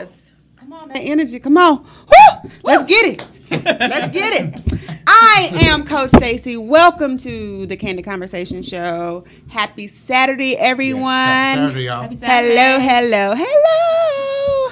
Yes. Come on, that energy. Come on. Woo! Let's get it. Let's get it. I am Coach Stacy. Welcome to the Candid Conversation Show. Happy Saturday, everyone. Yes, Saturday, y'all. Happy Saturday. Hello, hello, hello.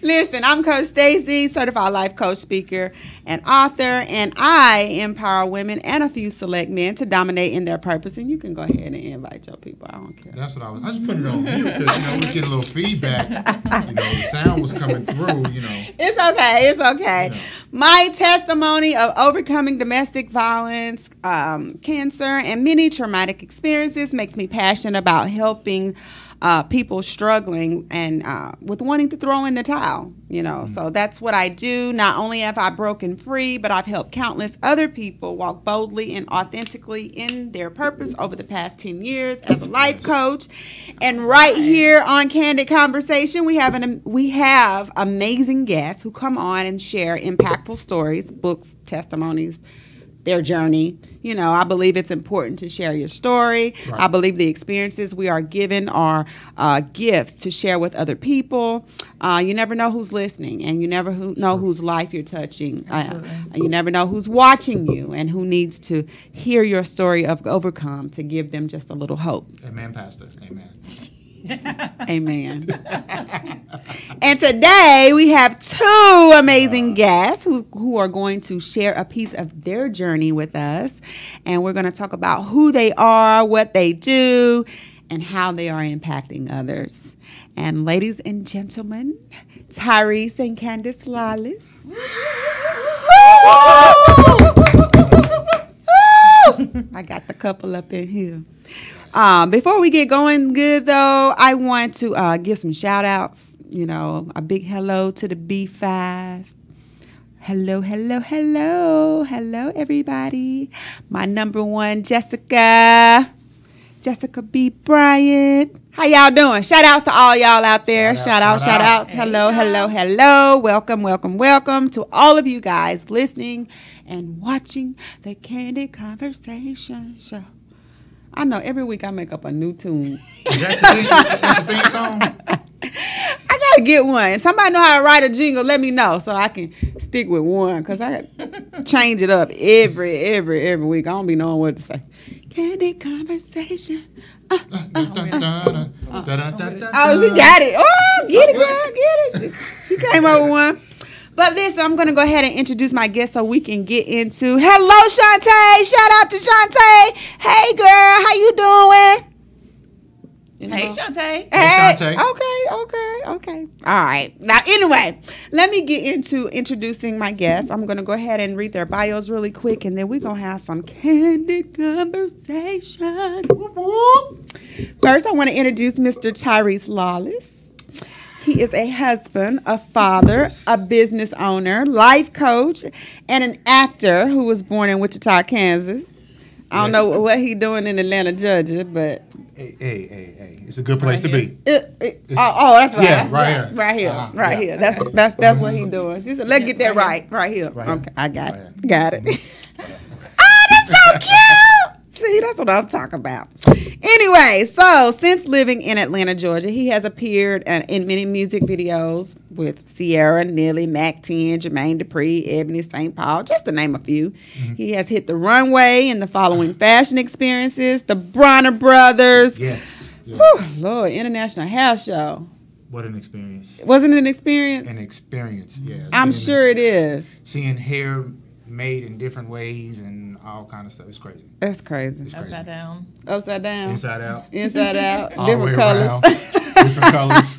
Listen, I'm Coach Stacy, certified life coach, speaker, and author, and I empower women and a few select men to dominate in their purpose. And you can go ahead and invite your people. I don't care. That's what I just put it on mute because we get a little feedback. The sound was coming through. It's okay. It's okay. My testimony of overcoming domestic violence, cancer, and many traumatic experiences makes me passionate about helping people struggling and with wanting to throw in the towel, So that's what I do. Not only have I broken free, but I've helped countless other people walk boldly and authentically in their purpose over the past 10 years as a life coach. And right here on Candid Conversation, we have amazing guests who come on and share impactful stories, books, testimonies, their journey. I believe it's important to share your story. Right. I believe the experiences we are given are gifts to share with other people. You never know who's listening, and you never know whose life you're touching. You never know who's watching you and who needs to hear your story of overcome to give them just a little hope. Amen, Pastor. Amen. Amen. And today we have two amazing guests who are going to share a piece of their journey with us. And we're going to talk about who they are, what they do, and how they are impacting others. And ladies and gentlemen, Tyrese and Candace Lawless. I got the couple up in here. Before we get going good, though, I want to give some shout-outs. A big hello to the B5. Hello, hello, hello. Hello, everybody. My number one, Jessica B. Bryant. How y'all doing? Shout-outs to all y'all out there. Shout-outs. Hello, hello, hello. Welcome to all of you guys listening and watching the Candid Conversation Show. I know every week I make up a new tune. That's the theme song? I got to get one. Somebody know how to write a jingle, let me know so I can stick with one because I change it up every week. I don't be knowing what to say. Candid Conversation. Oh, she got it. Oh, get it, girl, get it. She came up with one. But listen, I'm going to go ahead and introduce my guest so we can get into. Hello, Shantae. Shout out to Shantae. Hey, girl. How you doing? Hey, Shantae. Hey, Shantae. Okay. All right. Now, anyway, let me get into introducing my guests. I'm going to go ahead and read their bios really quick, and then we're going to have some candid conversation. First, I want to introduce Mr. Tyrese Lawless. He is a husband, a father, a business owner, life coach, and an actor who was born in Wichita, Kansas. I don't know what he's doing in Atlanta, Georgia, but... Hey. It's a good place to be. That's right. Yeah, right here. Right here. That's what he's doing. She said, let's get that right here. Okay, I got it. Got it. Oh, that's so cute! See, that's what I'm talking about. Anyway, so since living in Atlanta, Georgia, he has appeared in many music videos with Sierra, Nelly, Mac 10, Jermaine Dupri, Ebony St. Paul, just to name a few. Mm-hmm. He has hit the runway in the following fashion experiences: the Bronner Brothers. Yes. Whew, Lord, International Hair Show. What an experience. Wasn't it an experience? An experience, yes. I'm sure it is. Seeing hair made in different ways and all kind of stuff. It's crazy. That's crazy. It's crazy. Upside down. Inside out. Inside out. Different colors. Different colors.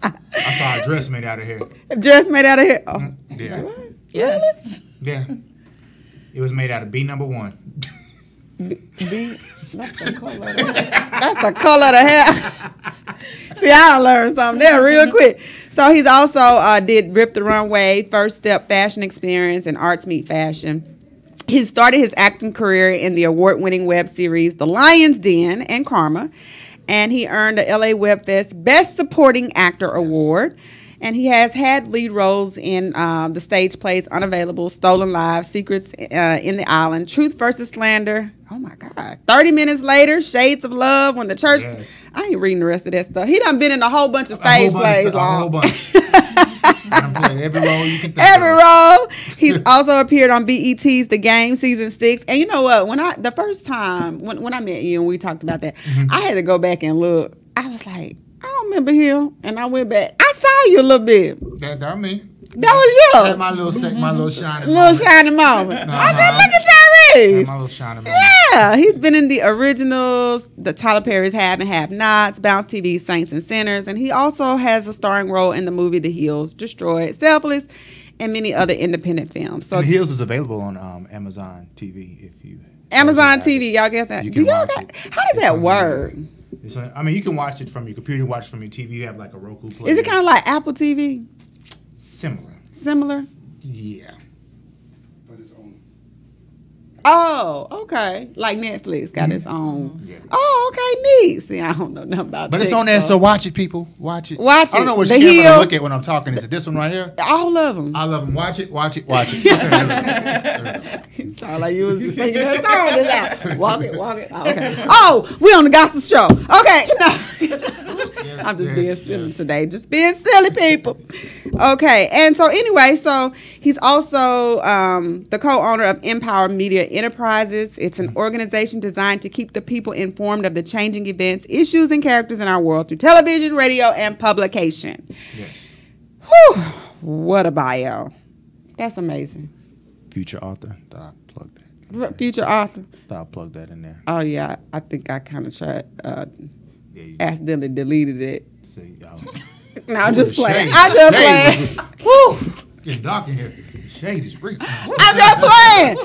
I saw a dress made out of hair. A dress made out of hair? Oh. Yeah. Yes. Yeah. It was made out of B number 1. B? That's the color of the hair. That's the color of the hair. See, I learned something there real quick. So he's also did Rip the Runway, First Step Fashion Experience, and Arts Meet Fashion. He started his acting career in the award-winning web series The Lion's Den and Karma, and he earned the LA Web Fest Best Supporting Actor Award. And he has had lead roles in the stage plays Unavailable, Stolen Lives, Secrets in the Island, Truth versus Slander. Oh, my God. 30 Minutes Later, Shades of Love, When the Church. Yes. I ain't reading the rest of that stuff. He done been in a whole bunch of stage plays. A whole bunch. I'm playing every role you can think of. Every role. He's also appeared on BET's The Game Season 6. And you know what? The first time when I met you and we talked about that, I had to go back and look. I was like, I don't remember him. And I went back. I saw you a little bit. That me. That was you. Had my little shining moment. Little shining moment. I said, look at Tyrese. My little shining moment. Yeah. He's been in the originals, the Tyler Perry's Have and Have Nots, Bounce TV's Saints and Sinners. And he also has a starring role in the movie The Hills, Destroyed, Selfless, and many other independent films. So The Hills is available on Amazon TV if you. Amazon TV, y'all get that? Do y'all got? How does that work? I mean, you can watch it from your computer, watch it from your TV. You have like a Roku player. Is it kind of like Apple TV? Similar? Yeah. But it's on. Oh, okay. Like Netflix got its own. Yeah. Oh, okay, neat. See, I don't know nothing about But it's on there, so watch it, people. Watch it. Watch it. I don't know which camera to look at when I'm talking. Is it this one right here? All of them. All of them. Watch it. Okay, it sounded like you was singing that song just now. Walk it. Oh, okay. Oh, we on the gospel show. Okay. No. I'm just being silly today. Just being silly, people. Okay. And so anyway, so he's also the co-owner of Empower Media Enterprises. It's an organization designed to keep the people informed of the changing events, issues, and characters in our world through television, radio, and publication. Yes. Whew. What a bio. That's amazing. Future author. Thought I plugged that. Future author. Thought I plugged that in there. Oh, yeah. I think I kind of tried, accidentally deleted it. See, y'all. No, I'm just playing. I'm just playing. Woo. Getting dark in here. Shade is real. I'm just playing.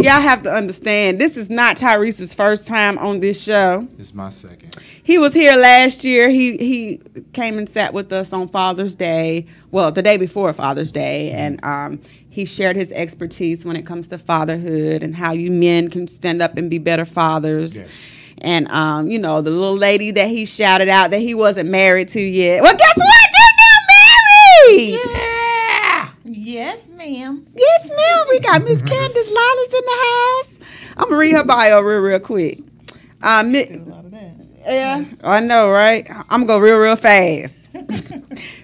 Y'all have to understand, this is not Tyrese's first time on this show. It's my second. He was here last year. He came and sat with us on Father's Day. Well, the day before Father's Day. And he shared his expertise when it comes to fatherhood and how you men can stand up and be better fathers. Yes. And, the little lady that he shouted out that he wasn't married to yet. Well, guess what? They're now married. Yeah. Yes, ma'am. Yes, ma'am. We got Miss Candace Lawless in the house. I'm going to read her bio real quick. A lot of that. Yeah, I know, right? I'm going to go real fast.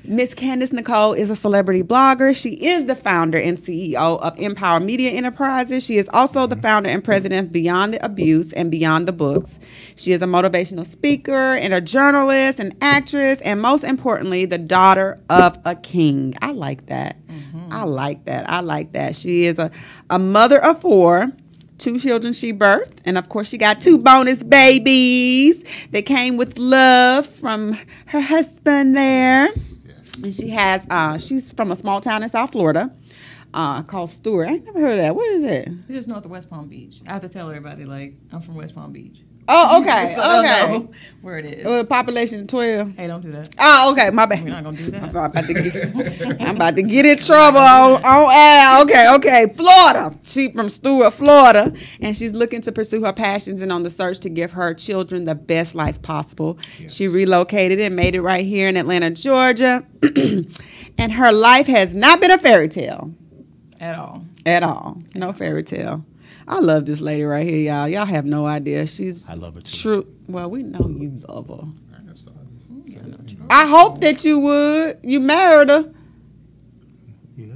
Miss Candace Nicole is a celebrity blogger. She is the founder and CEO of Empower Media Enterprises. She is also the founder and president of Beyond the Abuse and Beyond the Books. She is a motivational speaker and a journalist, an actress, and most importantly, the daughter of a king. I like that. I like that. She is a mother of 4. 2 children she birthed, and of course she got 2 bonus babies that came with love from her husband there. Yes. And she has she's from a small town in South Florida called Stewart. I ain't never heard of that. Where is it? It's just north of West Palm Beach. I have to tell everybody, like, I'm from West Palm Beach. Oh, okay. So okay. Know where it is. Population 12. Hey, don't do that. Oh, okay. My bad. We're not going to do that. I'm about to get in trouble on air. Okay. Florida. She's from Stewart, Florida. And she's looking to pursue her passions and on the search to give her children the best life possible. Yes. She relocated and made it right here in Atlanta, Georgia. And her life has not been a fairy tale. At all. No fairy tale. I love this lady right here, y'all. Y'all have no idea. I love her too. True. Well, we know you love her. I hope that you would. You married her. Yeah.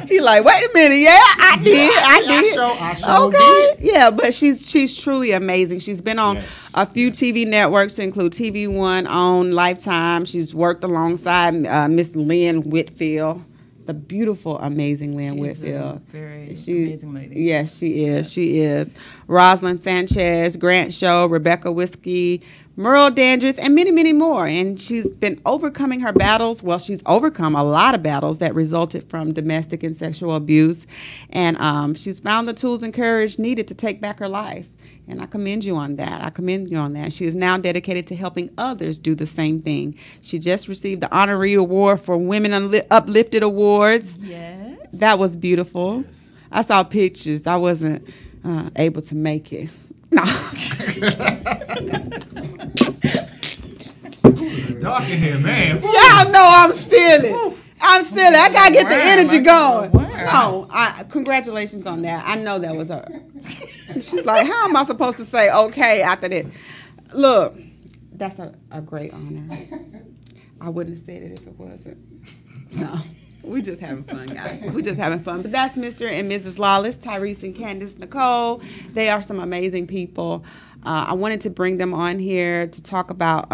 He like, wait a minute. Yeah, I did. I sure okay. Did. Yeah, but she's truly amazing. She's been on a few TV networks to include TV One, OWN, Lifetime. She's worked alongside Miss Lynn Whitfield. The beautiful, amazing Lynn Whitfield. Very amazing lady. Yes, she is. She is. Rosalind Sanchez, Grant Show, Rebecca Whiskey, Merle Dandridge, and many, many more. And she's been overcoming her battles. Well, she's overcome a lot of battles that resulted from domestic and sexual abuse. And she's found the tools and courage needed to take back her life. And I commend you on that. She is now dedicated to helping others do the same thing. She just received the honorary award for Women Uplifted Awards. Yes. That was beautiful. Yes. I saw pictures. I wasn't able to make it. No. Dark in here, man. Yeah, Y'all know I'm silly. I'm silly. I gotta get the energy going. No, congratulations on that. I know that was her. She's like, how am I supposed to say okay after that? Look, that's a great honor. I wouldn't have said it if it wasn't. No. We just having fun, guys. We just having fun. But that's Mr. and Mrs. Lawless, Tyrese and Candace Nicole. They are some amazing people. I wanted to bring them on here to talk about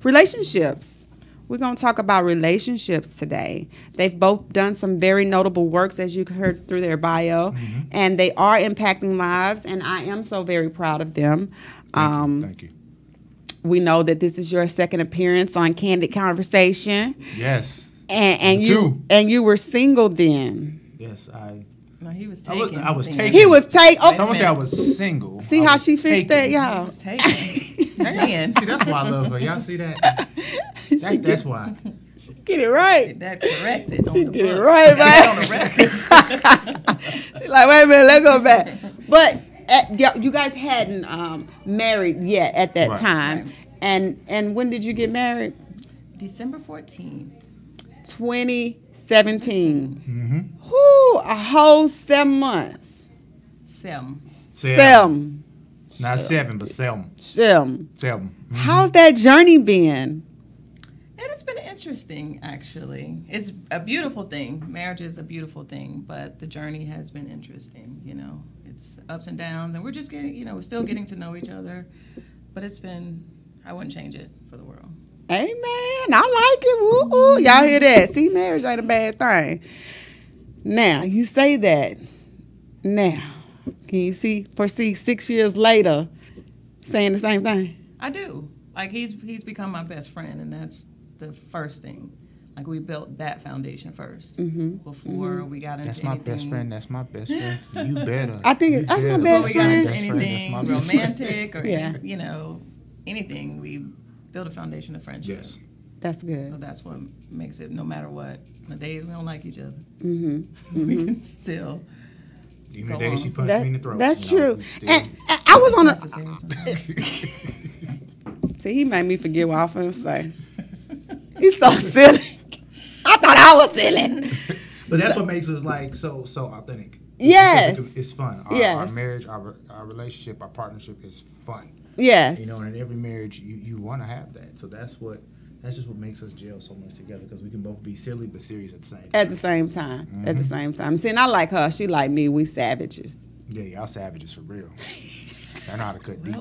relationships. We're going to talk about relationships today. They've both done some very notable works, as you heard through their bio, and they are impacting lives, and I am so very proud of them. Thank you. We know that this is your second appearance on Candid Conversation. Yes. And you were single then. Yes, No, he was taken. I was taken. He was taken. I won't say I was single. See how she fixed that, He y'all? was taken. Man. See, that's why I love her. Y'all see that? That's why. Get it right. That corrected. She get it right, man. On the record. She's like, wait a minute, let's go back. But you guys hadn't married yet at that time. Right. And when did you get married? December 14th. 2017. Mm-hmm. Whoo, a whole 7 months. Seven. Not 7, but 7. 7. 7. Mm-hmm. How's that journey been? And it's been interesting, actually. It's a beautiful thing. Marriage is a beautiful thing, but the journey has been interesting. You know, it's ups and downs, and we're just getting, we're still getting to know each other. But it's been, I wouldn't change it for the world. Amen. I like it. Woo, woo. Y'all hear that? See, marriage ain't a bad thing. Now, you say that. Now, can you foresee 6 years later saying the same thing? I do. Like, he's become my best friend, and that's the first thing. Like, we built that foundation first before we got into anything. That's my best friend. That's my best friend. You better. I think that's my best Before we got friend. into anything romantic or, Yeah. anything, we build a foundation of friendship. Yes. That's good. So that's what makes it, no matter what. The days we don't like each other, Mm-hmm. we can still Even the go day on. she punched me in the throat. That's you know, true. still- And I was on necessary sometimes. See, he made me forget what I was going to say. He's so silly. I thought I was silly. But that's what makes us like so authentic. Yes. It's fun. Our marriage, our relationship, our partnership is fun. Yes. You know, and in every marriage, you want to have that. So that's just what makes us gel so much together, because we can both be silly but serious at the same time. At the same time. At the same time. See, and I like her. She like me. We savages. Yeah, y'all savages for real. I know how to cut deep.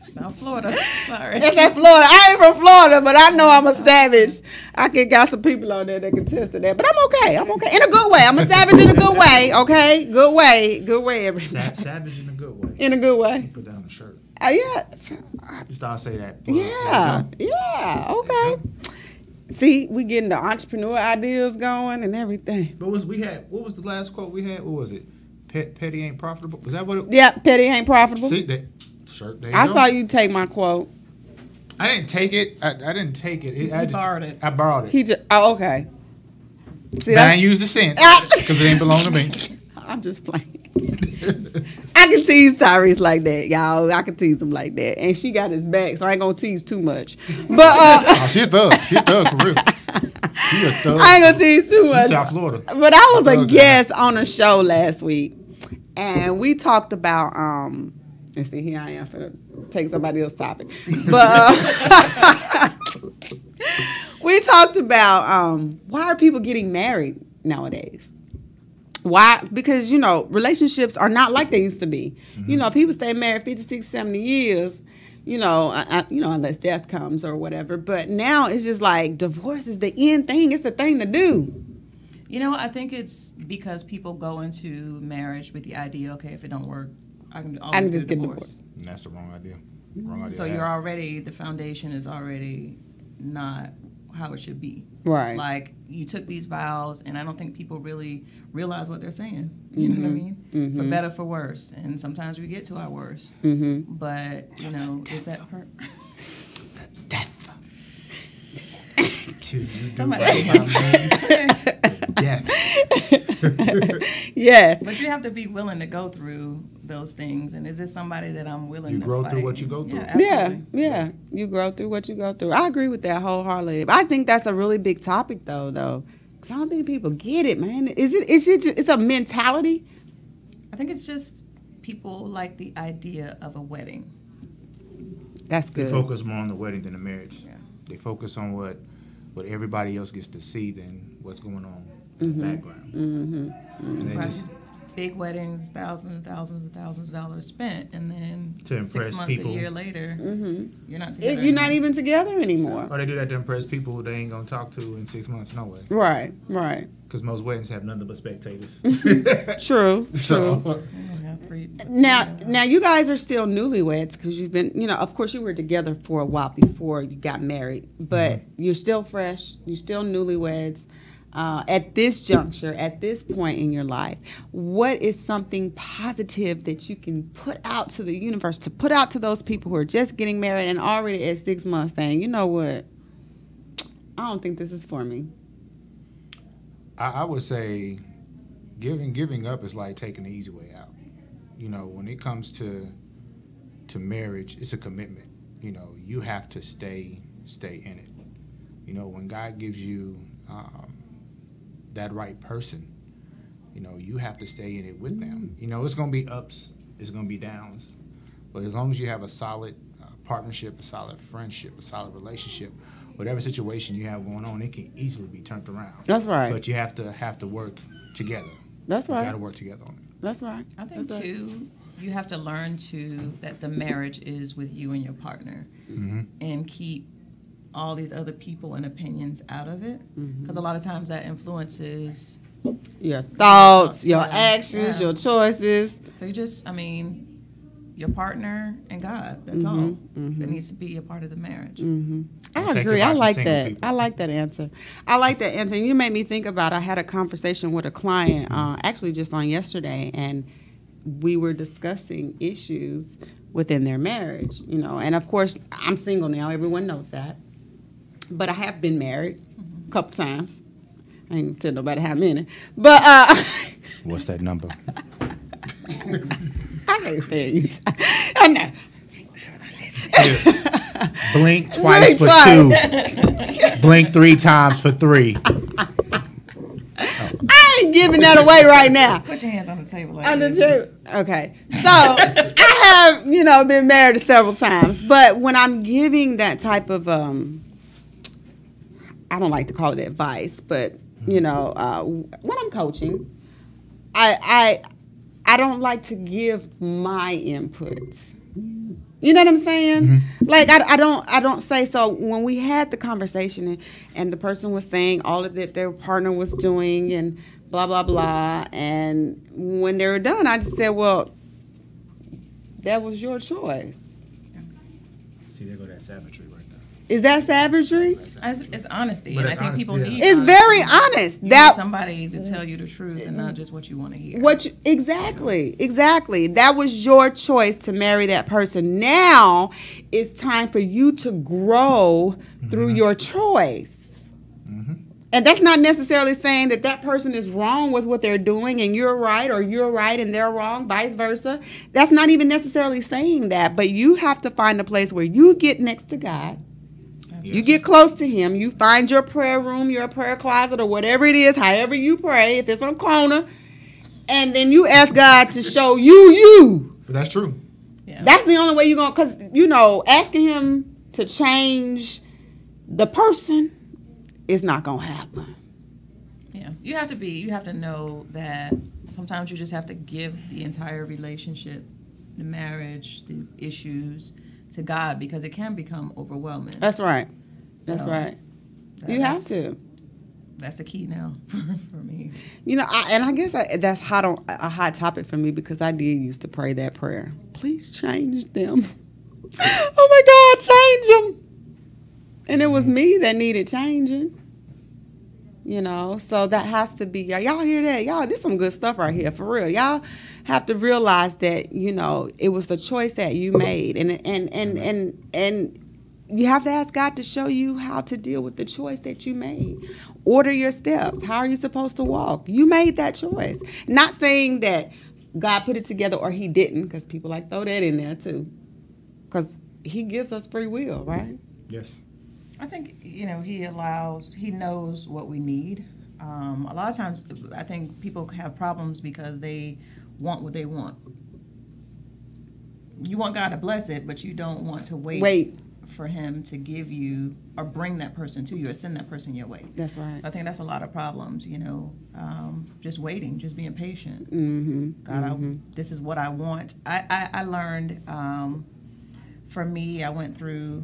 South Florida. Sorry. It's in Florida. I ain't from Florida, but I know I'm a savage. I got some people on there that can test to that. But I'm okay. I'm okay. In a good way. I'm a savage in a good way, okay? Good way. Good way, everybody. Savage in a good way. In a good way. Put that on a shirt. Yeah. Just I'll say that. Yeah. Yeah. Okay. See, we getting the entrepreneur ideas going and everything. But what was the last quote we had? What was it? Petty ain't profitable? Was that what it? Yeah, petty ain't profitable. See that shirt? There you I go. saw you take my quote. I didn't take it. I didn't take it. I borrowed it. I borrowed it. He just okay. See I ain't used the cents because it ain't belong to me. I'm just playing. I can tease Tyrese like that, y'all. I can tease him like that, and she got his back, so I ain't gonna tease too much. But Oh, she a thug. She a thug for real. She a thug. I ain't gonna tease too much. South Florida. But I was a Thug guest on a show last week, and we talked about and see, here I am for take somebody else's topic, but we talked about why are people getting married nowadays? Why? Because, relationships are not like they used to be. Mm-hmm. People stay married 56, 70 years, unless death comes or whatever. But now it's just like divorce is the end thing. It's the thing to do. I think it's because people go into marriage with the idea, okay, if it don't work, I can always just get get divorced. And that's the wrong idea. Wrong idea. So the foundation is already not how it should be. Right. Like, you took these vows, and I don't think people really realize what they're saying. You know what I mean? Mm-hmm. For better, for worse. And sometimes we get to our worst. Mm-hmm. But, is that hurt? Death. To you do Somebody- right by me. Death. Yes. But you have to be willing to go through those things. And is this somebody that I'm willing You to grow fight? through what you go through. Yeah, Yeah, absolutely. yeah. You grow through what you go through. I agree with that wholeheartedly. I think that's a really big topic, though. Because I don't think people get it, man. It's a mentality? I think it's just people like the idea of a wedding. That's They good. focus more on the wedding than the marriage. Yeah. They focus on what everybody else gets to see than what's going on in the background. And they Right. just Big weddings, thousands and thousands and thousands of dollars spent, and then To 6 impress months, people. a year later, you're not together. You're not anymore. even together anymore. or they do that to impress people who they ain't gonna talk to in 6 months. No way, Right, right. because most weddings have nothing but spectators. True, true. So Yeah, free- Now you guys are still newlyweds because you've been, of course you were together for a while before you got married, but you're still fresh. You're still newlyweds. At this juncture, at this point in your life, what is something positive that you can put out to the universe, to put out to those people who are just getting married and already at 6 months saying, you know what, I don't think this is for me. I would say giving up is like taking the easy way out. When it comes to marriage, it's a commitment. You have to stay in it. When God gives you that right person, you have to stay in it with them. It's going to be ups, it's going to be downs, but as long as you have a solid partnership, a solid friendship, a solid relationship, whatever situation you have going on, it can easily be turned around. That's right. But you have to work together. That's You right. got to work together on it. That's right. I think That's right. too, you have to learn that the marriage is with you and your partner, and keep all these other people and opinions out of it, because a lot of times that influences. Your thoughts, your Yeah, actions, yeah. your choices. So your partner and God. That's all that needs to be a part of the marriage. I Take agree. advice I from like single that. people. I like that answer. And you made me think about, I had a conversation with a client, actually just on yesterday, and we were discussing issues within their marriage, and of course, I'm single now. Everyone knows that. But I have been married a couple times. I ain't tell nobody how many. But What's that number? I can't say it. I know. Blink twice Blink for twice. 2. Blink 3 times for 3. I ain't giving that away right now. Put your hands on the table. Like On the this. table. Okay. So I have, been married several times, but when I'm giving that type of, I don't like to call it advice, but when I'm coaching, I don't like to give my input. You know what I'm saying? Like I don't say so. When we had the conversation and the person was saying all of that their partner was doing and blah blah blah, and when they were done, I just said, well, that was your choice. See, there go that savagery right there. Is that savagery? It's honesty, But and I it's think honest- people yeah. need. It's honesty. very honest. You That need somebody to tell you the truth and not just what you want to hear. Exactly. That was your choice to marry that person. Now it's time for you to grow through your choice. And that's not necessarily saying that person is wrong with what they're doing and you're right, or you're right and they're wrong, vice versa. That's not even necessarily saying that. But you have to find a place where you get next to God. You get close to him. You find your prayer room, your prayer closet, or whatever it is, however you pray, if it's on a corner, and then you ask God to show you. But that's true. Yeah. That's the only way you're going to, because, asking him to change the person is not going to happen. Yeah, you have to know that sometimes you just have to give the entire relationship, the marriage, the issues to God, because it can become overwhelming. That's right. That's So, right. You have to. That's the key now for me. I guess that's a hot topic for me, because I did used to pray that prayer. Please change them. Oh my God, change them. And it was me that needed changing. So that has to be, y'all hear that? Y'all, this is some good stuff right here, for real. Y'all have to realize that, it was the choice that you made. And you have to ask God to show you how to deal with the choice that you made. Order your steps. How are you supposed to walk? You made that choice. Not saying that God put it together or he didn't, because people like throw that in there too. Because he gives us free will, right? Yes. I think, he knows what we need. A lot of times I think people have problems because they want what they want. You want God to bless it, but you don't want to wait for him to give you or bring that person to you or send that person your way. That's right. So I think that's a lot of problems, just waiting, just being patient. Mm-hmm. God, this is what I want. I learned, for me, I went through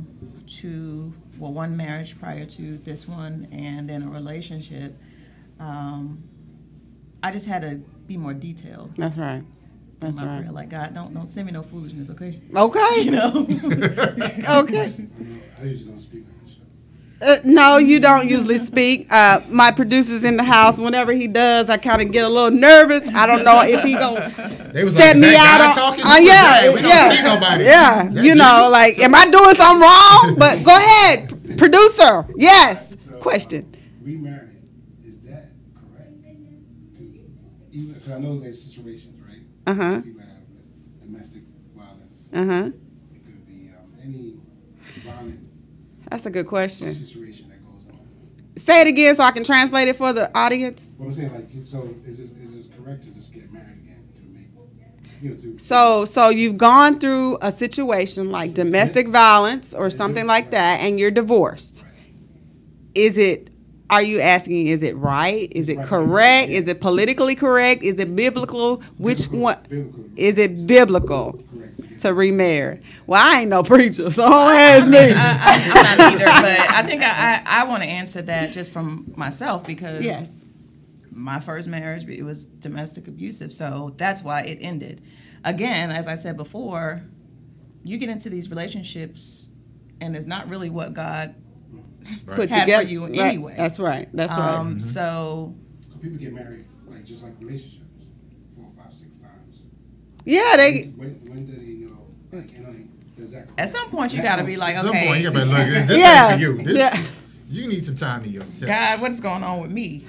one marriage prior to this one and then a relationship. I just had to be more detailed. That's right. That's in my right. prayer. Like, God, don't send me no foolishness, okay? Okay. Okay. I usually don't speak on the show. No, you don't usually speak. My producer's in the house. Whenever he does, I kind of get a little nervous. I don't know if he gonna set me out on. We don't see nobody. Yeah. Like, am I doing something wrong? But go ahead, producer. Yes. So, Question. Remarried, is that correct? Even because I know there's situations, right? Uh-huh. People have domestic violence. Uh-huh. It could be any violent That's a good question. situation that goes on. Say it again so I can translate it for the audience. What I'm saying, like, so is it correct to just get married again to make, So you've gone through a situation like domestic violence or something like that, and you're divorced. Are you asking, is it right? Is it correct? Is it politically correct? Is it biblical? Which one? Biblical. Is it biblical Correct. to remarry? Well, I ain't no preacher, so don't ask me. I'm not either, but I think I want to answer that just from myself because my first marriage, it was domestic abusive, so that's why it ended. Again, as I said before, you get into these relationships and it's not really what God Put had together for you right. anyway. That's right. That's right. So people get married, just like relationships, 4, 5, 6 times. Yeah, When do they know? Does that? At some point, you got to be like, At some okay, point, you gotta be like, look, this ain't for you. You need some time to yourself. God, what is going on with me?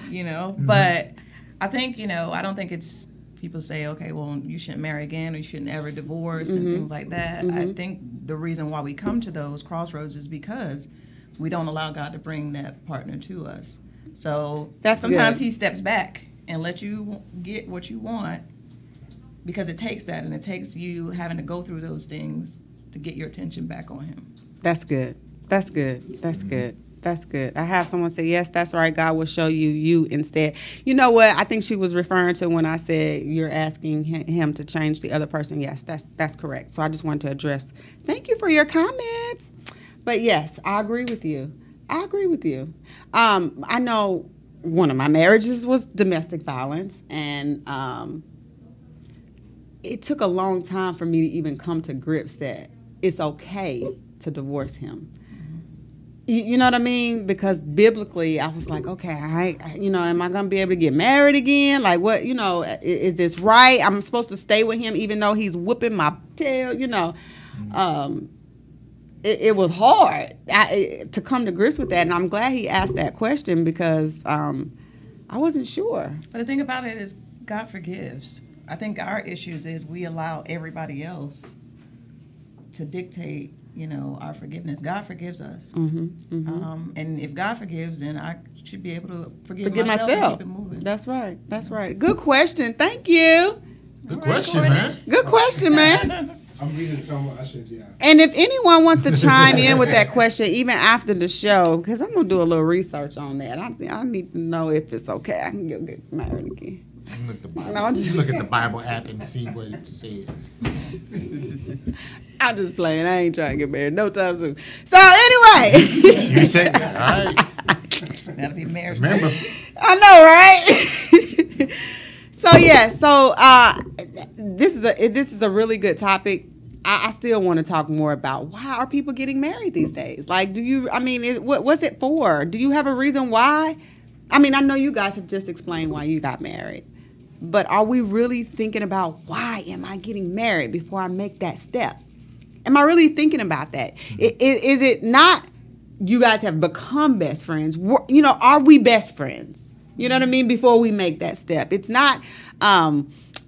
But I think, I don't think it's people say, okay, well, you shouldn't marry again or you shouldn't ever divorce and things like that. I think the reason why we come to those crossroads is because we don't allow God to bring that partner to us. So sometimes he steps back and lets you get what you want because it takes that and it takes you having to go through those things to get your attention back on him. That's good. That's good. That's good. That's good. I have someone say, yes, that's right. God will show you instead. You know what? I think she was referring to when I said you're asking him to change the other person. Yes, that's correct. So I just wanted to address. Thank you for your comments. But yes, I agree with you. I know one of my marriages was domestic violence, and it took a long time for me to even come to grips that it's okay to divorce him. You know what I mean? Because biblically, I was like, okay, am I going to be able to get married again? Like, what, is this right? I'm supposed to stay with him even though he's whooping my tail, It was hard to come to grips with that, and I'm glad he asked that question because I wasn't sure. But the thing about it is God forgives. I think our issues is we allow everybody else to dictate, our forgiveness. God forgives us. And if God forgives, then I should be able to forgive myself. And keep it moving. That's right. That's right. Good question. Thank you. Good question, man. Good question, man. I'm reading some. I should, yeah. And if anyone wants to chime in with that question, even after the show, because I'm going to do a little research on that. I need to know if it's okay. I can go get married again. Look at the Bible app and see what it says. I'm just playing. I ain't trying to get married no time soon. So anyway. You said that. All right. That'll be marriage. Remember. I know, right? So yeah, this is a really good topic. I still want to talk more about why are people getting married these days? Like, what's it for? Do you have a reason why? I mean, I know you guys have just explained why you got married, but are we really thinking about why am I getting married before I make that step? Am I really thinking about that? Is it not you guys have become best friends? You know, are we best friends? You know what I mean? Before we make that step. It's not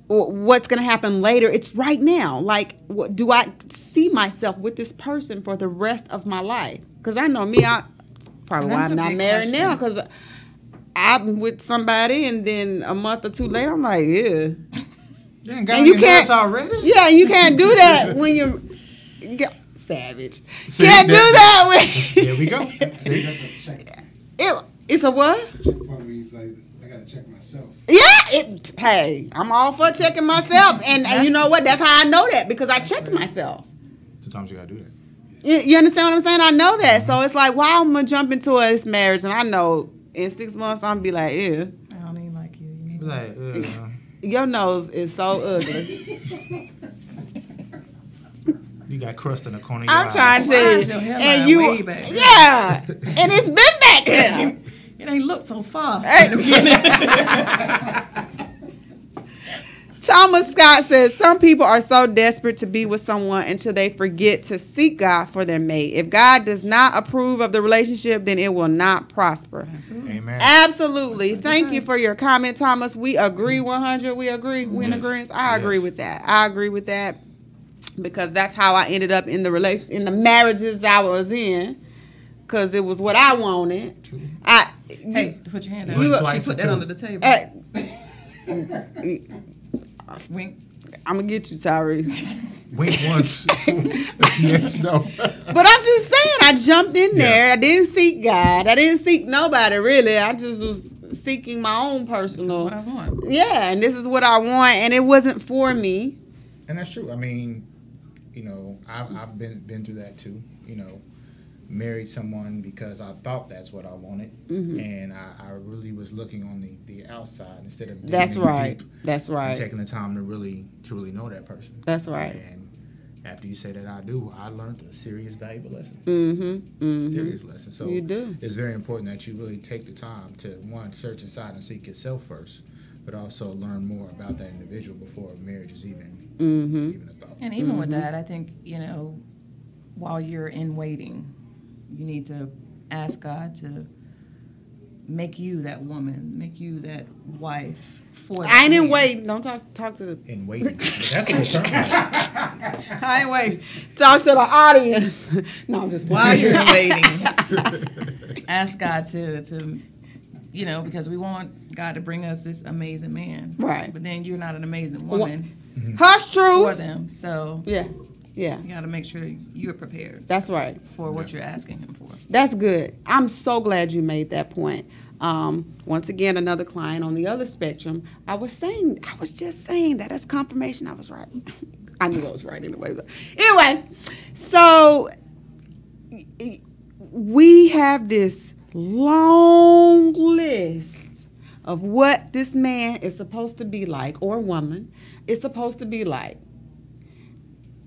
what's going to happen later. It's right now. Like, do I see myself with this person for the rest of my life? Because I know me, probably why I'm not married now, because I'm with somebody and then a month or two later, I'm like, yeah. And you can't already? Yeah, and you can't do that when you're savage. See, can't do that when. There we go. See, That's a check. It's a what? Check point where he's like, I gotta check myself. Yeah, hey, I'm all for checking myself, and you know what? That's how I know that, because I checked myself. Sometimes you gotta do that. You understand what I'm saying? I know that, so it's like, why I'm gonna jump into this marriage, and I know in 6 months I'm gonna be like, ew. I don't even like you. Be like, Your nose is so ugly. you got crust in the corner of your I'm eyes. trying to tell Your you, hairline and you, way back. yeah, and it's been back there. It ain't looked so far. Hey. Thomas Scott says, some people are so desperate to be with someone until they forget to seek God for their mate. If God does not approve of the relationship, then it will not prosper. Absolutely. Amen. Absolutely. Thank you for your comment, Thomas. We agree 100. We agree. We in Yes. agreement. I agree with that. I agree with that, because that's how I ended up in the marriages I was in, because it was what I wanted. True. Hey, put your hand out. Twice She put for that two. under the table. Wink. I'm gonna get you, Tyrese. Wink once. Yes, no. But I'm just saying, I jumped in there. I didn't seek God. I didn't seek nobody, really. I just was seeking my own personal. This is what I want. Yeah, and this is what I want, and it wasn't for me. And that's true. I mean, you know, I've been through that too. You know, married someone because I thought that's what I wanted, and I really was looking on the outside instead of That's digging right. deep That's and right. taking the time to really know that person. That's right. And after you say that I learned a serious valuable lesson. Mm-hmm. Serious lesson. So You do. It's very important that you really take the time to, one, search inside and seek yourself first, but also learn more about that individual before marriage is even a thought. And even with that, I think, you know, while you're in waiting, you need to ask God to make you that woman, make you that wife for that I ain't in man. wait. Don't talk to the. In waiting. But that's an alternative. I ain't wait. Talk to the audience. No, I'm just While you're waiting, ask God to, you know, because we want God to bring us this amazing man. Right. But then you're not an amazing woman Hush for truth. them. So Yeah. you got to make sure you're prepared That's right. for what you're asking him for. That's good. I'm so glad you made that point. Once again, another client on the other spectrum. I was just saying that as confirmation I was right. I knew I was right anyway. But anyway, so we have this long list of what this man is supposed to be like, or woman is supposed to be like.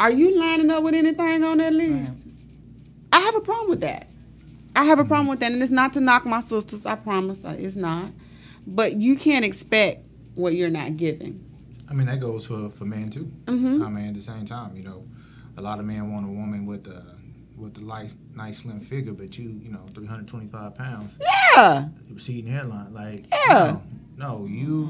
Are you lining up with anything on that list? I have a problem with that. I have a problem with that, and it's not to knock my sisters. I promise, it's not. But you can't expect what you're not giving. I mean, that goes for men too. Mm-hmm. I mean, at the same time, you know, a lot of men want a woman with the nice slim figure, but you know, 325 pounds, Yeah. receding hairline, like, Yeah. no, you.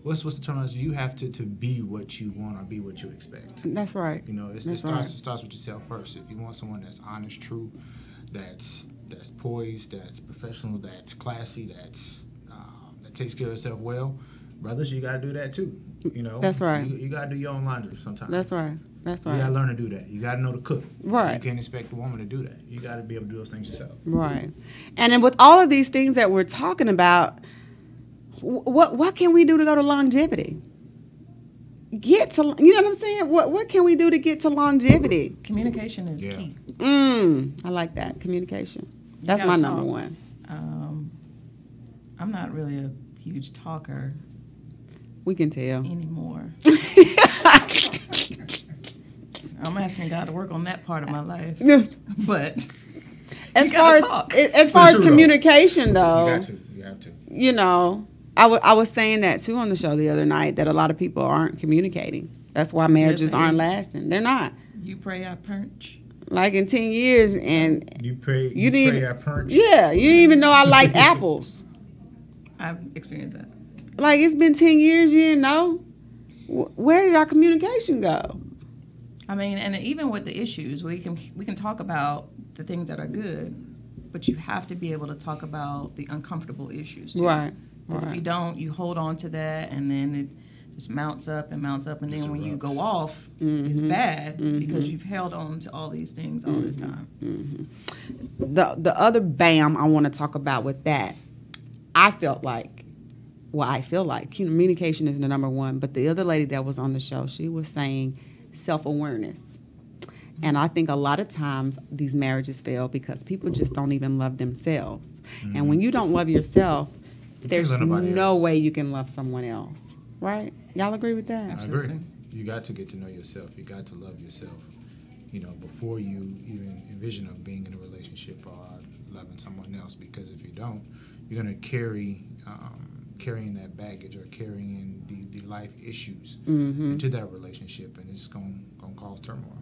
What's the terminology? You have to be what you want or be what you expect. That's right. You know, it starts with yourself first. If you want someone that's honest, true, that's poised, that's professional, that's classy, that takes care of herself well, brothers, you got to do that too. You know, That's right. You got to do your own laundry sometimes. That's right. That's You got to right. learn to do that. You got to know to cook. Right. You can't expect a woman to do that. You got to be able to do those things yourself. Right. And then with all of these things that we're talking about, what can we do to go to longevity? Get to, you know what I'm saying? What can we do to get to longevity? Communication is Yeah. key. I like that. Communication. That's my gotta number talk. one. I'm not really a huge talker We can tell. anymore. I'm asking God to work on that part of my life. But As you far gotta talk. as far as true, though. communication, though, You got to. You have to. you know, I was saying that too on the show the other night, that a lot of people aren't communicating. That's why marriages they aren't do. lasting. They're not. You pray, I perch. Like in 10 years, and You pray. You didn't pray I perch. yeah, you didn't even know I liked apples. I've experienced that. Like, it's been 10 years, you didn't know? Where did our communication go? I mean, and even with the issues, we can talk about the things that are good, but you have to be able to talk about the uncomfortable issues too. Right. Because if you don't, you hold on to that, and then it just mounts up, and then when you go off, it's bad because you've held on to all these things all this time. The other bam I want to talk about with that, I feel like communication is the number one, but the other lady that was on the show, she was saying self-awareness. And I think a lot of times these marriages fail because people just don't even love themselves. And when you don't love yourself, there's no way you can love someone else. Right? Y'all agree with that? I agree. You got to get to know yourself. You got to love yourself, before you even envision of being in a relationship or loving someone else. Because if you don't, you're going to carrying that baggage or carrying the life issues into that relationship, and it's going to cause turmoil.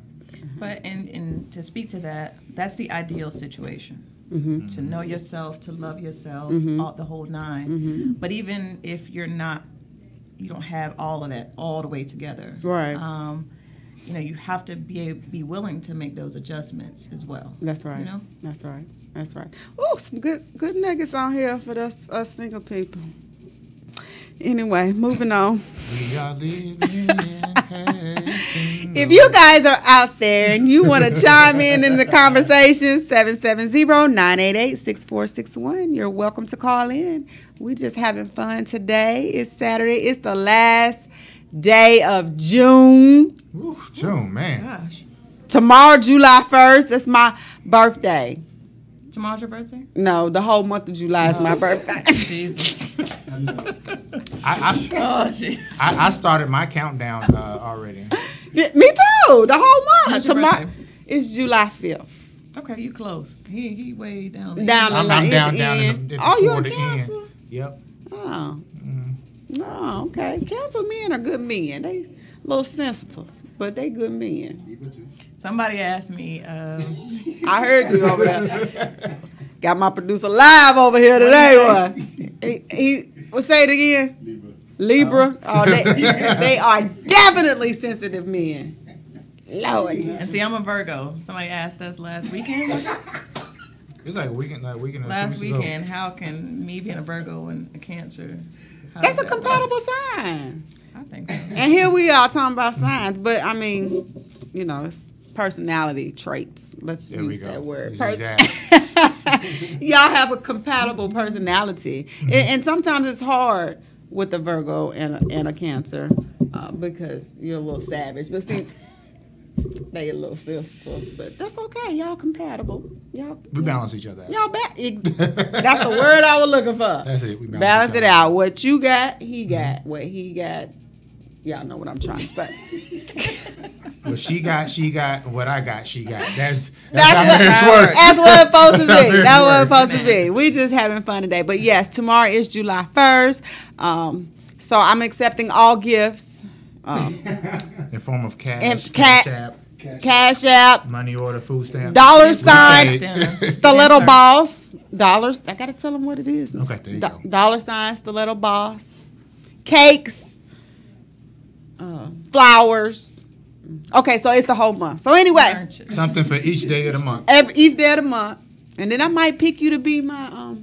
But and to speak to that, that's the ideal situation. To know yourself, to love yourself, the whole nine. But even if you don't have all of that all the way together. Right. You have to be willing to make those adjustments as well. That's right. That's right. That's right. Oh, some good nuggets on here for us single people. Anyway, moving on. We are living in If you guys are out there and you want to chime in the conversation, 770-988-6461. You're welcome to call in. We're just having fun today. It's Saturday. It's the last day of June. Ooh, June, man. Gosh. Tomorrow, July 1st, that's my birthday. Tomorrow's your birthday? No, the whole month of July is my birthday. Jesus. I started my countdown already. Me too. The whole month. When's your Tomorrow birthday? It's July 5th. Okay, you close. He way down there. I'm down you're toward a the Cancer? end. Yep. Oh. No, okay. Cancer men are good men. They a little sensitive, but they good men. Somebody asked me. I heard you over there. Got my producer live over here today. He say it again. Libra. Oh, they are definitely sensitive men. Lord. And see, I'm a Virgo. Somebody asked us last weekend. It's like a weekend. Last weekend, how can me being a Virgo and a Cancer? That's a compatible sign. I think so. And here we are talking about signs, but I mean, it's personality traits. Let's use that word. Y'all have a compatible personality, and sometimes it's hard with a Virgo and a Cancer because you're a little savage. But see, they a little sensitive, but that's okay. Y'all compatible. We balance each other out. Y'all that's the word I was looking for. That's it. We balance it out. What you got, he got. What he got, y'all know what I'm trying to say. What she got. What I got, she got. That's how marriage works. That's what it's supposed to be. That's what it's supposed to be. We just having fun today. But yes, tomorrow is July 1st. So I'm accepting all gifts. In form of cash, cash app, money order, food stamp, dollar sign, stiletto boss, dollars. I gotta tell them what it is. Okay, there you go. Dollar sign, stiletto boss, cakes, flowers. Okay, so it's the whole month. So anyway, something for each day of the month. Each day of the month, and then I might pick you to be my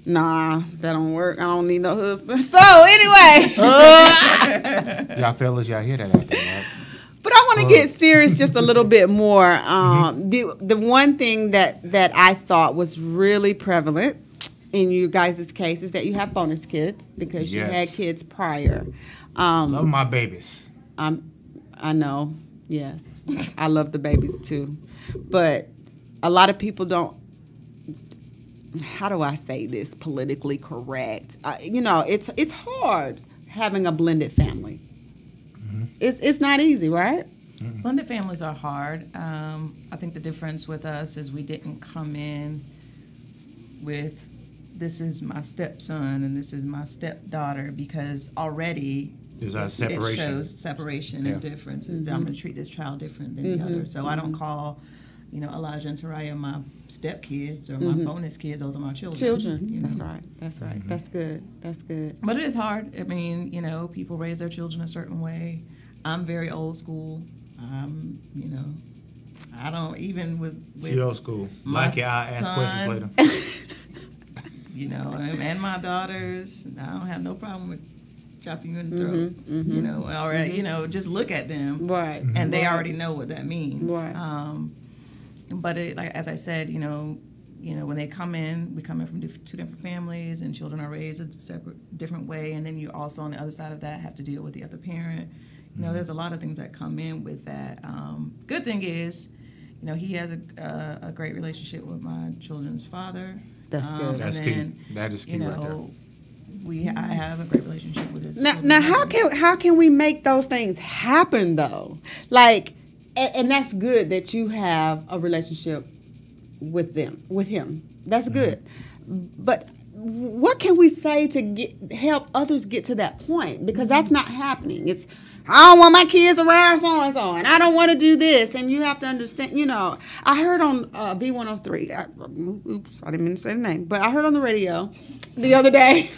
Nah, that don't work. I don't need no husband. So anyway, y'all fellas, y'all hear that out there, right? But I want to get serious just a little bit more. The one thing that I thought was really prevalent in you guys' case is that you have bonus kids because you had kids prior. Love my babies. I know. Yes, I love the babies too, but a lot of people don't. How do I say this politically correct? It's hard having a blended family. It's not easy, right? Blended families are hard. I think the difference with us is we didn't come in with this is my stepson and this is my stepdaughter because already There's a separation. It shows separation and differences. I'm going to treat this child different than the other. So I don't call, Elijah and Taraya my stepkids or my bonus kids. Those are my children. That's right. That's right. That's good. That's good. But it is hard. I mean, people raise their children a certain way. I'm very old school. I don't even with She old school. Like it, I'll ask questions later. And my daughters, I don't have no problem with chopping you in the throat, or just look at them, right? And they already know what that means, right? But as I said, when they come in, we come in from two different families, and children are raised a different way, and then you also on the other side of that have to deal with the other parent. There's a lot of things that come in with that. Good thing is, he has a great relationship with my children's father. That's good. That's key. That is key right there. I have a great relationship with his. Now, how can we make those things happen though? Like, and that's good that you have a relationship with him. That's good. But what can we say to help others get to that point? Because that's not happening. It's, I don't want my kids around so and so, and I don't want to do this. And you have to understand, I heard on V103, oops, I didn't mean to say the name, but I heard on the radio the other day,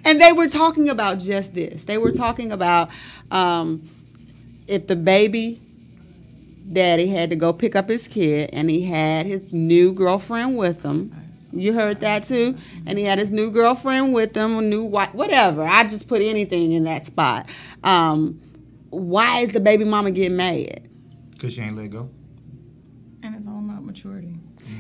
and they were talking about just this. They were talking about if the baby daddy had to go pick up his kid, and he had his new girlfriend with him. You heard that too? And he had his new girlfriend with him, a new wife, whatever. I just put anything in that spot. Why is the baby mama getting mad? Because she ain't let go. And it's all about maturity.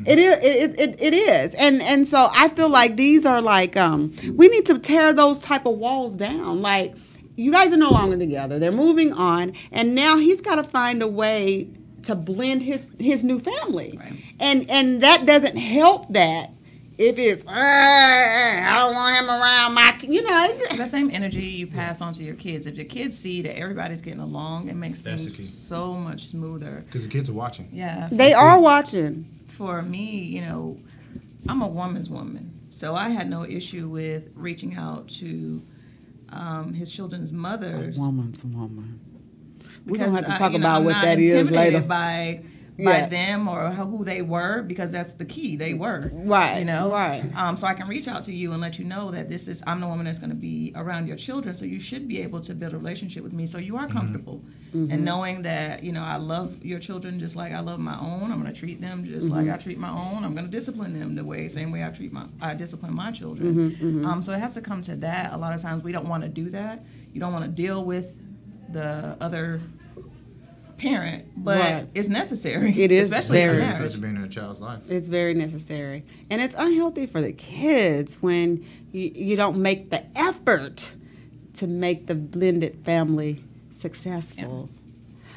It is. And so I feel like these are like, we need to tear those type of walls down. Like, you guys are no longer together. They're moving on. And now he's got to find a way to blend his new family. Right. And that doesn't help that if it's, I don't want him around my, it's that same energy you pass on to your kids. If your kids see that everybody's getting along, it makes things so much smoother. Because the kids are watching. Yeah. They are watching. For me, I'm a woman's woman. So I had no issue with reaching out to his children's mothers. A woman's woman. We're Because going to have to talk about I'm what not that is later. Intimidated by them or who they were, because that's the key. They were. Right. Right. So I can reach out to you and let you know that I'm the woman that's going to be around your children, so you should be able to build a relationship with me so you are comfortable. And knowing that, I love your children just like I love my own. I'm going to treat them just like I treat my own. I'm going to discipline them same way I discipline my children. So it has to come to that. A lot of times we don't want to do that. You don't want to deal with the other parent, but it's necessary. It is, especially in marriage. Especially being in a child's life. It's very necessary, and it's unhealthy for the kids when you don't make the effort to make the blended family successful.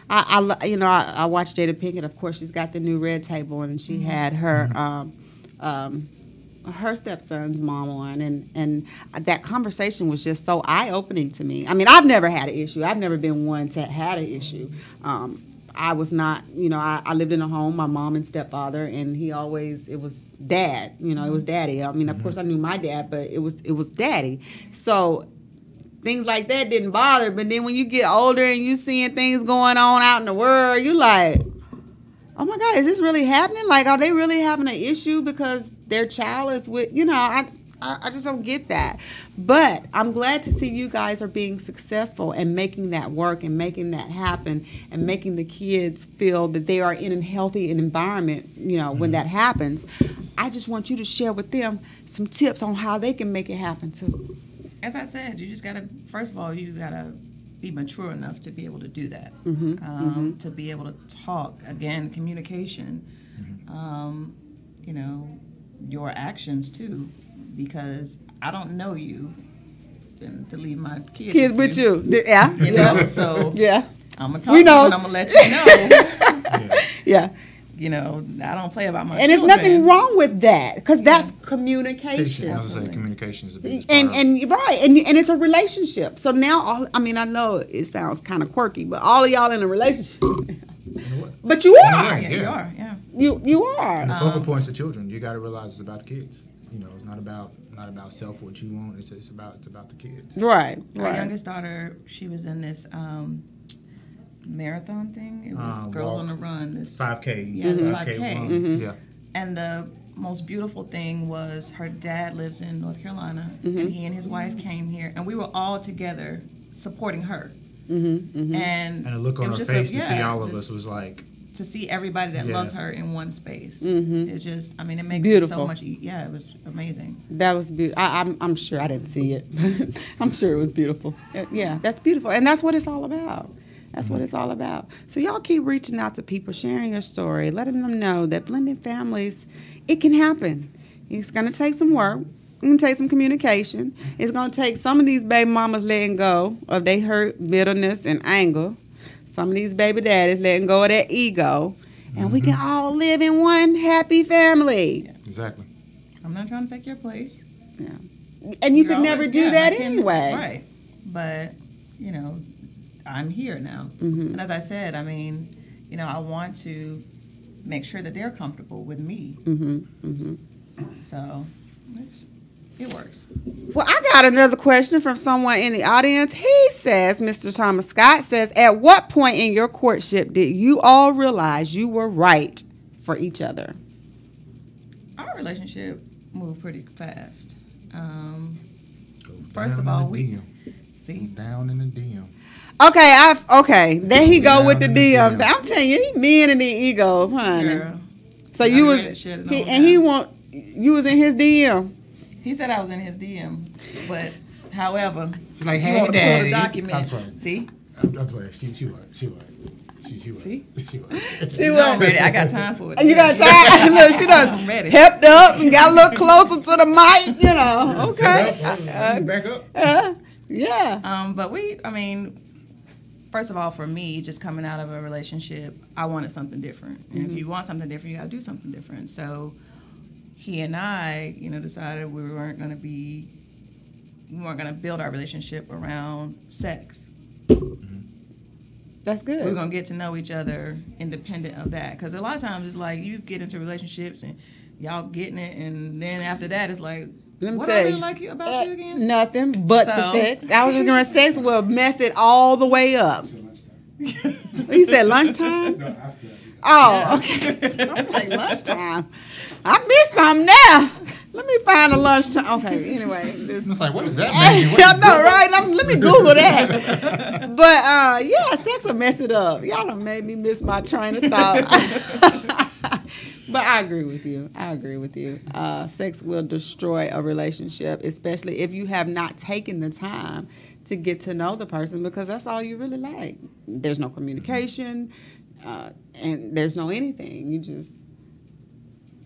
Yeah. I watched Jada Pinkett. Of course, she's got the new Red Table, and she had her her stepson's mom on, and that conversation was just so eye-opening to me. I mean, I've never had an issue. I've never been one to had an issue. I was not, I lived in a home, my mom and stepfather, and it was dad, it was daddy. I mean, of course I knew my dad, but it was daddy. So things like that didn't bother, but then when you get older and you seeing things going on out in the world, you like, oh my God, is this really happening? Like, are they really having an issue because their child is with, I just don't get that. But I'm glad to see you guys are being successful and making that work and making that happen and making the kids feel that they are in a healthy environment, when that happens. I just want you to share with them some tips on how they can make it happen too. As I said, you just got to, first of all, you got to be mature enough to be able to do that, to be able to talk. Again, communication, your actions too, because I don't know you and to leave my kids with you. Yeah. So yeah. I'm going to talk to you and I'm going to let you know. Yeah. I don't play about my children. And there's nothing wrong with that, because that's communication. I would say communication is the biggest and it's a relationship. So now, I know it sounds kind of quirky, but all of y'all in a relationship. But you are. You are. Yeah. You are. And the focal points of children, you got to realize it's about kids. it's not about self what you want. It's about the kids. Right. Our youngest daughter, she was in this marathon thing. It was Girls on the Run. This 5K. Yeah, this 5K. Mm-hmm. Yeah. And the most beautiful thing was her dad lives in North Carolina, and he and his wife came here, and we were all together supporting her. And the look on her face to see all of us was like, to see everybody that loves her in one space. It's just, I mean, it makes Beautiful. it so much. Yeah, it was amazing. That was beautiful. I'm sure I didn't see it. I'm sure it was beautiful. Yeah, that's beautiful, and that's what it's all about. That's what it's all about. So y'all keep reaching out to people, sharing your story, letting them know that blended families, it can happen. It's going to take some work. It's going to take some communication. It's going to take some of these baby mamas letting go of their hurt, bitterness, and anger. Some of these baby daddies letting go of their ego. And we can all live in one happy family. Yeah. exactly. I'm not trying to take your place. Yeah. And you You're could never always- do yeah, that I can- anyway. Right. But, I'm here now. And as I said, I mean, I want to make sure that they're comfortable with me. So it works. Well, I got another question from someone in the audience. He says, Mr. Thomas Scott says, at what point in your courtship did you all realize you were right for each other? Our relationship moved pretty fast. Go First down of all, in the we- DM. See? Down in the DM. Okay, there he go with the Down in the DM. DM. I'm telling you, these men and the egos, honey. Girl. So you I'm was, ready to shut it he, on and he down. you was in his DM. He said I was in his DM, but however, She's like, you hey, want to pull daddy. the document. I'm sorry. See? I'm playing. She was. She was. See? She No, I'm ready. I got time for it. And you got time. Look, she I'm done ready. helped up and got a little closer to the mic, Okay. Back up. Yeah. But first of all, for me, just coming out of a relationship, I wanted something different. And if you want something different, you got to do something different. So he and I, decided we weren't going to build our relationship around sex. That's good. We're going to get to know each other independent of that. Because a lot of times it's like you get into relationships and y'all getting it, and then after that it's like, Let me what tell I you. really like about you again? Nothing but the So- sex. I was just going to sex will mess it all the way up. Till lunchtime. You said lunchtime? No, after that. Oh, okay. I'm like, lunchtime. I missed something now. Let me find a lunchtime. Okay, anyway. This, It's like, what does that mean? I know, right? Let me Google that. But, yeah, sex will mess it up. Y'all done made me miss my train of thought. But I agree with you. Sex will destroy a relationship, especially if you have not taken the time to get to know the person, because that's all you really like. There's no communication, and there's no anything. You just,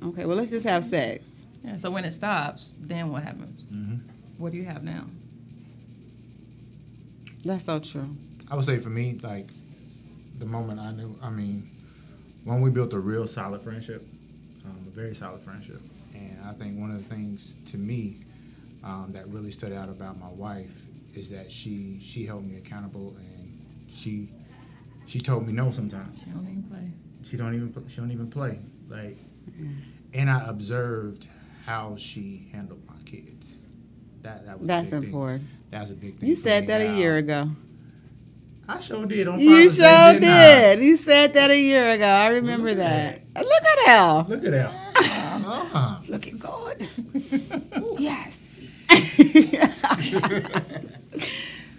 okay, well, let's just have sex. Yeah, so when it stops, then what happens? What do you have now? That's so true. I would say for me, like, the moment when we built a real solid friendship, a very solid friendship. And I think one of the things to me that really stood out about my wife is that she held me accountable, and she told me no sometimes. She don't even play. She don't even play. Like, and I observed how she handled my kids. That was That's a big important. Thing. That was a big thing. You for said me, that a how- year ago. I sure did on You Father's Day, sure didn't I? did. You said that a year ago. I remember Look that. at Look at that. Look at that. Look at God. Yes.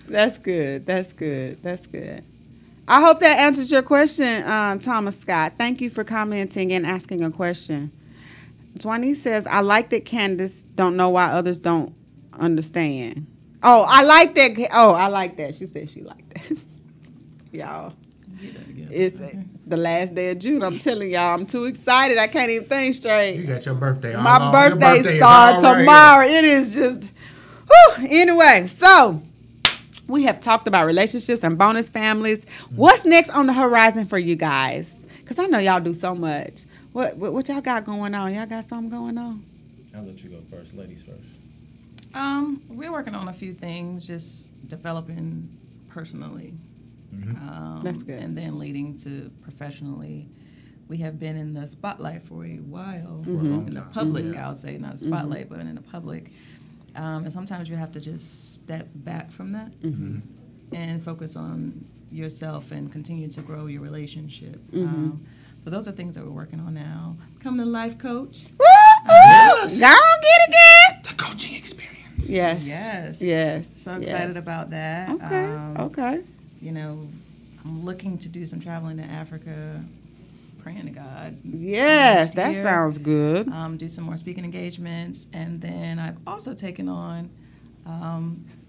That's good. That's good. That's good. I hope that answered your question, Thomas Scott. Thank you for commenting and asking a question. Dwani says, I like that Candace don't know why others don't understand. Oh, I like that. Oh, I like that. She said she liked that. Y'all, it's the last day of June. I'm telling y'all, I'm too excited. I can't even think straight. You got your birthday. all My on. Your birthday is starts all right tomorrow. It is just, whew. Anyway, so we have talked about relationships and bonus families. What's next on the horizon for you guys? Because I know y'all do so much. What y'all got going on? Y'all got something going on? I'll let you go first. Ladies first. We're working on a few things, just developing personally. That's good. And then leading to professionally. we have been in the spotlight for a while, For a long in the time. public, I'll say, not the spotlight, but in the public. And sometimes you have to just step back from that and focus on yourself and continue to grow your relationship. So those are things that we're working on now. Becoming a life coach. Yes. Y'all get it again? The coaching experience. Yes. Yes. Yes. So excited yes. about that. Okay. Okay. You know, I'm looking to do some traveling to Africa, praying to God. Yes, next that year. sounds good. Do some more speaking engagements. And then I've also taken on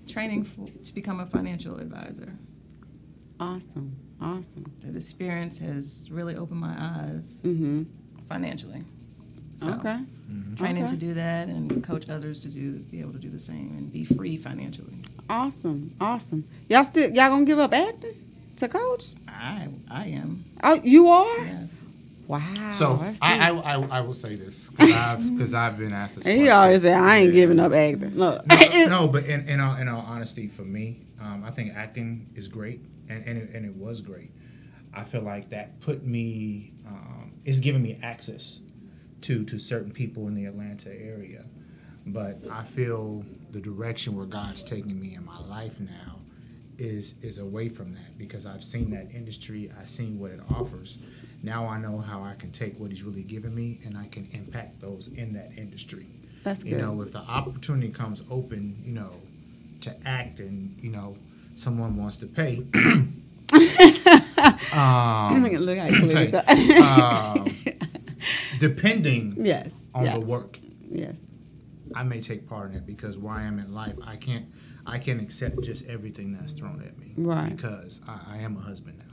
training to become a financial advisor. Awesome. Awesome. The experience has really opened my eyes financially. So, Okay. training Okay. to do that and coach others to be able to do the same and be free financially. Awesome. Awesome. Y'all gonna give up acting to coach? I am. Oh, you are? Yes. Wow. So that's I will say this because I've been asked this. And he question. always said, I ain't giving up acting. Look. No, but in all honesty, for me, I think acting is great, and it was great. I feel like that put me, it's given me access to certain people in the Atlanta area, but I feel the direction where God's taking me in my life now is away from that, because I've seen that industry, I've seen what it offers. Now I know how I can take what He's really given me and I can impact those in that industry. That's good. You know, if the opportunity comes open, to act and, someone wants to pay. Look how you put it up. Depending Yes. on yes. the work, Yes. I may take part in it, because where I am in life, I can't accept just everything that's thrown at me. Right. Because I am a husband now.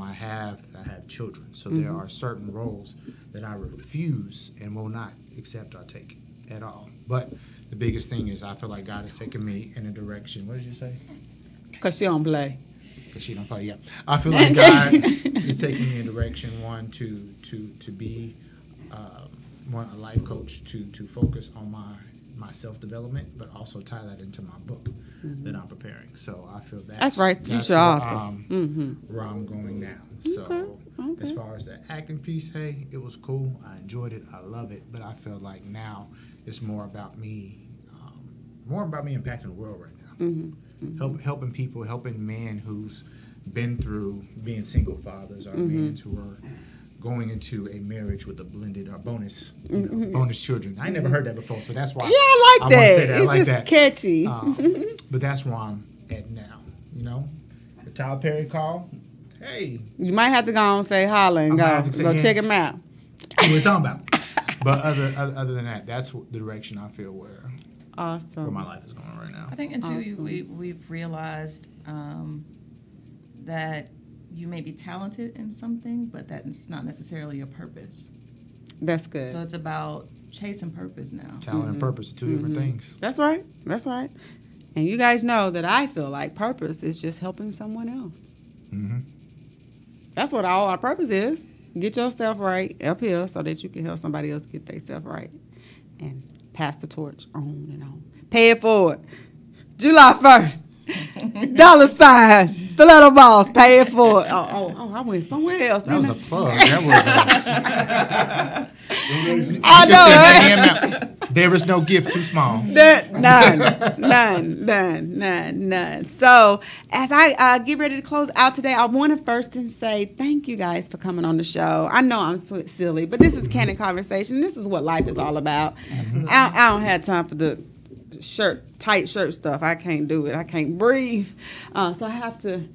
I have children, so there are certain roles that I refuse and will not accept or take at all. But the biggest thing is I feel like God has taken me in a direction. What did you say? Because she don't play. Because she don't play. Yeah, I feel like God is taking me in a direction, one, to be a life coach, to focus on my self-development, but also tie that into my book that I'm preparing. So I feel That's right, future author. Where I'm going now. So Okay. as far as the acting piece, hey, it was cool. I enjoyed it. I love it. But I feel like now it's more about me impacting the world right now. Helping people, helping men who's been through being single fathers, or men who are going into a marriage with a blended or bonus children. I never heard that before, so that's why. Yeah, I like wanna that. say It's I like just that. catchy. But that's where I'm at now. The Tyler Perry call. Hey, You might have to go and say holla and I might have to say go check yes. him out. what we're talking about. But other than that, that's the direction I feel where Awesome. my life is going right now. I think, and too, we've realized that you may be talented in something, but that's not necessarily your purpose. That's good. So it's about chasing purpose now. Talent and purpose are two different things. That's right. That's right. And you guys know that I feel like purpose is just helping someone else. That's what all our purpose is. Get yourself right up here so that you can help somebody else get themselves right. And pass the torch on and on. Pay it forward. July 1st. $, stiletto balls, pay it forward. Oh, I went somewhere else. That was a plug. That was I know, right? There is no gift too small. None. So, as I get ready to close out today, I want to first say thank you guys for coming on the show. I know I'm silly, but this is Candid Conversation. This is what life is all about. I don't have time for the tight shirt stuff. I can't do it. I can't breathe. So I have to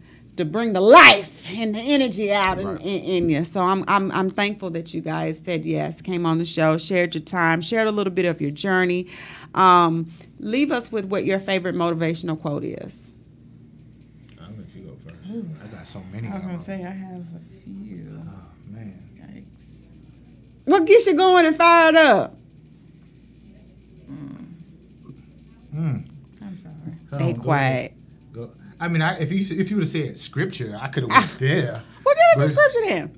bring the life and the energy out in you. So I'm thankful that you guys said yes, came on the show, shared your time, shared a little bit of your journey. Leave us with what your favorite motivational quote is. I'll let you go first. I got so many. I was of going to them. say, I have a few. Oh man. Yikes. What gets you going and fired up? I'm sorry. Stay Go quiet. ahead. Go. I mean, if you would have said scripture, I could have went there. Well, give us a But, scripture then.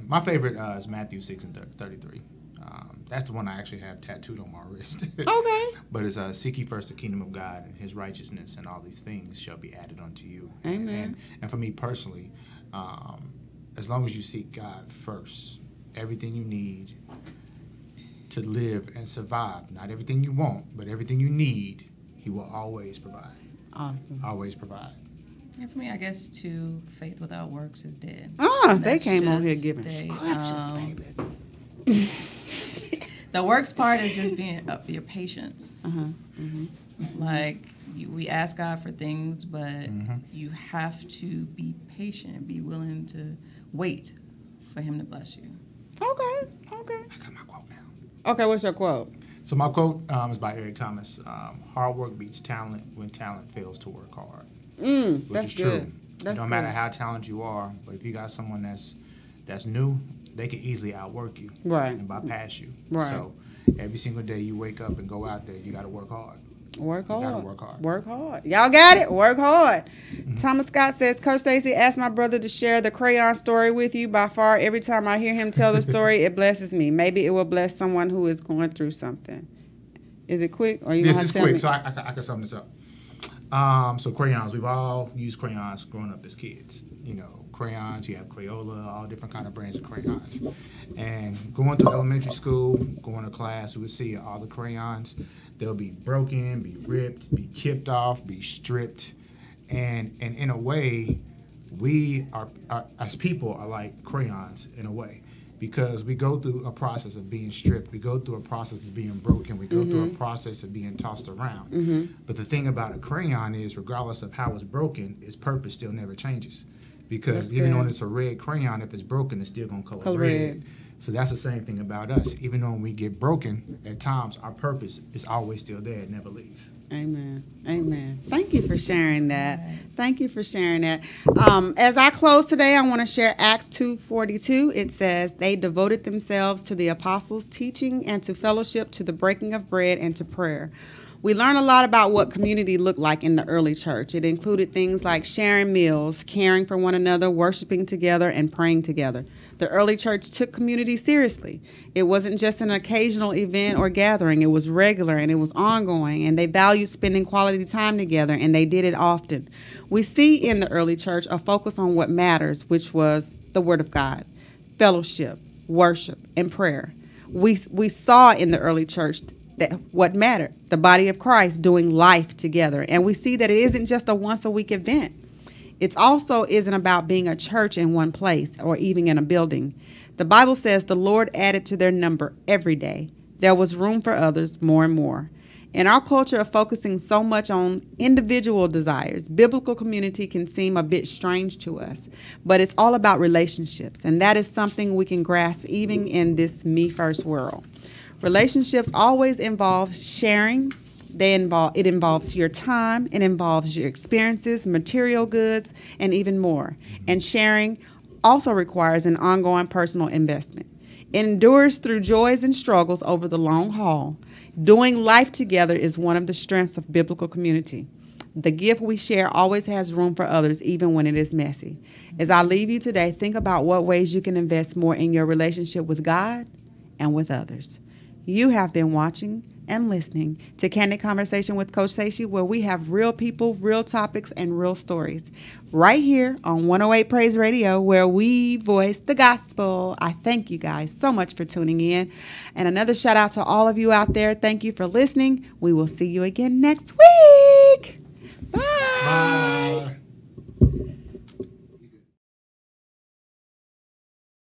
My favorite is Matthew 6:33. That's the one I actually have tattooed on my wrist. Okay. But it's seek ye first the kingdom of God and His righteousness, and all these things shall be added unto you. Amen. And for me personally, as long as you seek God first, everything you need to live and survive, not everything you want, but everything you need, he will always provide. Awesome. Always provide. And for me, I guess, too, faith without works is dead. Oh, they That's came on here just giving a, scriptures, baby. The works part is just being your patience. Mm-hmm. Like, we ask God for things, but you have to be patient, be willing to wait for him to bless you. Okay. I got my quote now. Okay, what's your quote? So my quote is by Eric Thomas. Hard work beats talent when talent fails to work hard. Which That's is good. true. That's No matter good. how talented you are, but if you got someone that's new, they can easily outwork you. Right. And bypass you. Right. So every single day you wake up and go out there, you got to work hard. Work hard. You gotta work hard. Work hard. Y'all got it? Work hard. Thomas Scott says, Coach Stacy asked my brother to share the crayon story with you. By far, every time I hear him tell the story, it blesses me. Maybe it will bless someone who is going through something. Is it quick? Or you This gonna is have to quick, tell so me? I can sum this up. So crayons, we've all used crayons growing up as kids. You know, crayons, you have Crayola, all different kind of brands of crayons. And going through elementary school, going to class, we would see all the crayons. They'll be broken, be ripped, be chipped off, be stripped. And in a way, we are as people are like crayons in a way. Because we go through a process of being stripped, we go through a process of being broken, we go through a process of being tossed around. But the thing about a crayon is, regardless of how it's broken, its purpose still never changes. Because That's even good. though it's a red crayon, if it's broken, it's still gonna color Color red. red. So that's the same thing about us. Even though when we get broken, at times our purpose is always still there; it never leaves. Amen. Amen. Thank you for sharing that. Thank you for sharing that. As I close today, I want to share Acts 2:42. It says, they devoted themselves to the apostles' teaching and to fellowship, to the breaking of bread and to prayer. We learn a lot about what community looked like in the early church. It included things like sharing meals, caring for one another, worshiping together, and praying together. The early church took community seriously. It wasn't just an occasional event or gathering. It was regular and it was ongoing, and they valued spending quality time together, and they did it often. We see in the early church a focus on what matters, which was the Word of God, fellowship, worship, and prayer. We saw in the early church that what mattered, the body of Christ doing life together. And we see that it isn't just a once-a-week event. It also isn't about being a church in one place or even in a building. The Bible says the Lord added to their number every day. There was room for others more and more. In our culture of focusing so much on individual desires, biblical community can seem a bit strange to us. But it's all about relationships, and that is something we can grasp even in this me-first world. Relationships always involve sharing. It involves your time, it involves your experiences, material goods, and even more. And sharing also requires an ongoing personal investment. It endures through joys and struggles over the long haul. Doing life together is one of the strengths of biblical community. The gift we share always has room for others, even when it is messy. As I leave you today, think about what ways you can invest more in your relationship with God and with others. You have been watching and listening to Candid Conversation with Coach Stacy, where we have real people, real topics, and real stories. Right here on 108 Praise Radio, where we voice the gospel. I thank you guys so much for tuning in. And another shout out to all of you out there. Thank you for listening. We will see you again next week. Bye. Bye.